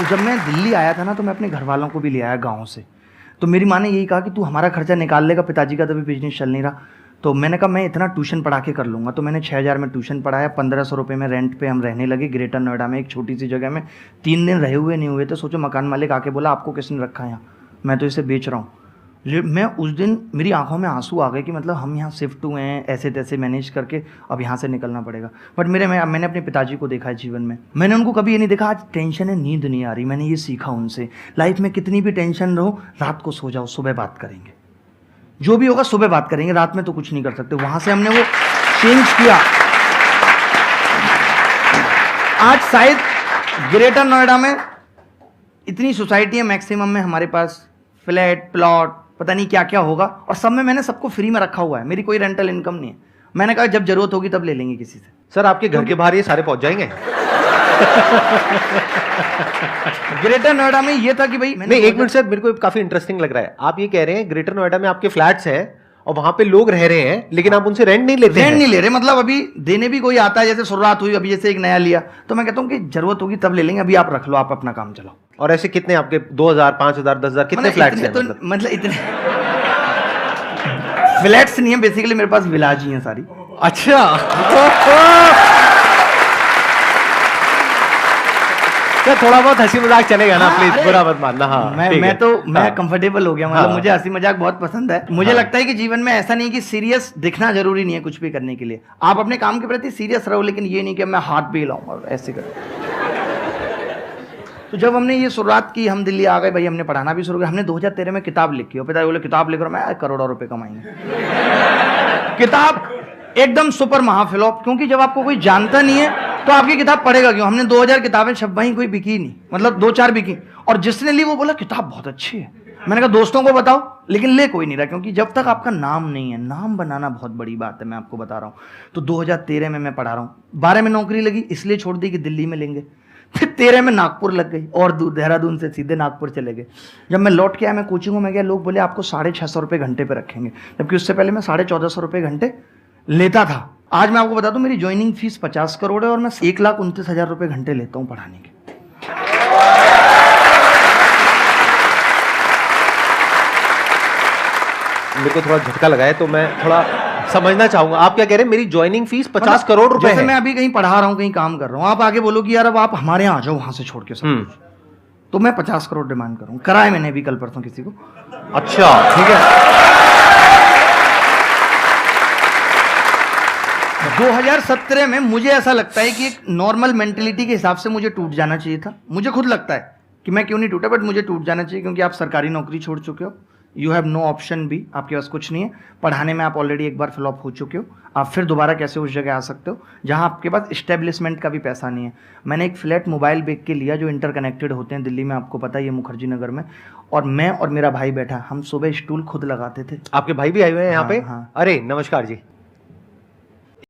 तो जब मैं दिल्ली आया था ना तो मैं अपने घर वालों को भी ले आया गाँव से। तो मेरी माँ ने यही कहा कि तू हमारा खर्चा निकाल लेगा, पिताजी का तभी बिजनेस चल नहीं रहा। तो मैंने कहा मैं इतना ट्यूशन पढ़ा के कर लूँगा। तो मैंने 6,000 में ट्यूशन पढ़ाया, 1,500 रुपये में रेंट पे हम रहने लगे ग्रेटर नोएडा में, एक छोटी सी जगह में। 3 दिन रहे हुए नहीं हुए थे, सोचो मकान मालिक आके बोला आपको किसने रखा है यहाँ, मैं तो इसे बेच रहा हूँ। मैं उस दिन मेरी आंखों में आंसू आ गए कि मतलब हम यहाँ शिफ्ट हुए हैं ऐसे तैसे मैनेज करके, अब यहाँ से निकलना पड़ेगा। बट मैंने अपने पिताजी को देखा है जीवन में, मैंने उनको कभी ये नहीं देखा आज टेंशन है नींद नहीं आ रही। मैंने ये सीखा उनसे, लाइफ में कितनी भी टेंशन रहो रात को सो जाओ, सुबह बात करेंगे, जो भी होगा सुबह बात करेंगे, रात में तो कुछ नहीं कर सकते। वहाँ से हमने वो चेंज किया। आज शायद ग्रेटर नोएडा में इतनी सोसाइटियाँ मैक्सिमम में हमारे पास फ्लैट प्लॉट पता नहीं क्या क्या होगा, और सब में मैंने सबको फ्री में रखा हुआ है, मेरी कोई रेंटल इनकम नहीं है। मैंने कहा जब जरूरत होगी तब ले लेंगे किसी से। सर आपके घर के बाहर ये सारे पहुंच जाएंगे। ग्रेटर नोएडा में ये था कि भाई नहीं, एक मिनट सर, मेरे को काफी इंटरेस्टिंग लग रहा है। आप ये कह रहे हैं ग्रेटर नोएडा में आपके फ्लैट्स हैं और वहां पे लोग रह रहे हैं, लेकिन आप उनसे रेंट नहीं लेते? रेंट नहीं ले रहे, मतलब अभी देने भी कोई आता है, जैसे शुरुआत हुई अभी जैसे एक नया लिया तो मैं कहता हूँ कि जरूरत होगी तब ले लेंगे, अभी आप रख लो, आप अपना काम चलाओ। और ऐसे कितने आपके 2,000 5,000 10,000 कितने फ्लैट्स हैं? तो मतलब इतने फ्लैट्स नहीं है, बेसिकली मेरे पास विलाज ही है सारी। अच्छा सर थोड़ा बहुत हंसी मजाक चलेगा ना, प्लीज बुरा मत मानना। हाँ मैं कंफर्टेबल हो गया, मतलब मुझे हंसी मजाक बहुत पसंद है। मुझे लगता है कि जीवन में ऐसा नहीं कि सीरियस दिखना जरूरी नहीं है कुछ भी करने के लिए, आप अपने काम के प्रति सीरियस रहो, लेकिन ये नहीं कि मैं हाथ भी हिलाऊंगा ऐसे कर। तो जब हमने ये शुरुआत की, हम दिल्ली आ गए भाई, हमने पढ़ाना भी शुरू किया। हमने 2013 में किताब लिखी, और पिताजी बोले किताब लिख रहा हूं मैं, करोड़ों रुपए कमाएंगे। किताब एकदम सुपर महाफ्लॉप, क्योंकि जब आपको कोई जानता नहीं है तो आपकी किताब पढ़ेगा क्यों। हमने 2000 किताबें छपवाई, कोई बिकी नहीं, मतलब 2-4 बिकी, और जिसने ली वो बोला किताब बहुत अच्छी है। मैंने कहा दोस्तों को बताओ, लेकिन ले कोई नहीं रहा, क्योंकि जब तक आपका नाम नहीं है, नाम बनाना बहुत बड़ी बात है, मैं आपको बता रहा हूँ। तो 2013 में मैं पढ़ा रहा हूँ, 12 में नौकरी लगी, इसलिए छोड़ दी कि दिल्ली में लेंगे। फिर 13 में नागपुर लग गई, और दूर देहरादून से सीधे नागपुर चले गए। जब मैं लौट के आया, मैं कोचिंग में गया, लोग बोले आपको 650 रुपये घंटे पे रखेंगे, जबकि उससे पहले मैं 1450 रुपये घंटे लेता था। आज मैं आपको बता दूं मेरी ज्वाइनिंग फीस 50 करोड़ है, और मैं 1,29,000 रुपये घंटे लेता हूं पढ़ाने के। मेरे को थोड़ा झटका लगा है, तो मैं थोड़ा समझना चाहूंगा। आप क्या कह रहे हैं, मेरी ज्वाइनिंग फीस 50 करोड़ रुपए है? मैं अभी कहीं पढ़ा रहा हूं, कहीं काम कर रहा हूं, आप आगे बोलो कि यार अब आप हमारे यहाँ आ जाओ वहां से छोड़ के सब कुछ, तो मैं 50 करोड़ डिमांड करूँ। कराए मैंने भी कल परसों किसी को। अच्छा ठीक है। 2017 में मुझे ऐसा लगता है कि एक नॉर्मल मेंटेलिटी के हिसाब से मुझे टूट जाना चाहिए था। मुझे खुद लगता है कि मैं क्यों नहीं टूटा, बट मुझे टूट जाना चाहिए, क्योंकि आप सरकारी नौकरी छोड़ चुके हो, यू हैव नो ऑप्शन भी, आपके पास कुछ नहीं है। पढ़ाने में आप ऑलरेडी एक बार फ्लॉप हो चुके हो, आप फिर दोबारा कैसे उस जगह आ सकते हो जहां आपके पास इस्टेब्लिशमेंट का भी पैसा नहीं है। मैंने एक फ्लैट मोबाइल बेच के लिया, जो इंटरकनेक्टेड होते हैं दिल्ली में, आपको पता है ये मुखर्जी नगर में, और मैं और मेरा भाई बैठा, हम सुबह स्टूल खुद लगाते थे। आपके भाई भी आए हुए हैं यहाँ पे? हाँ। अरे नमस्कार जी।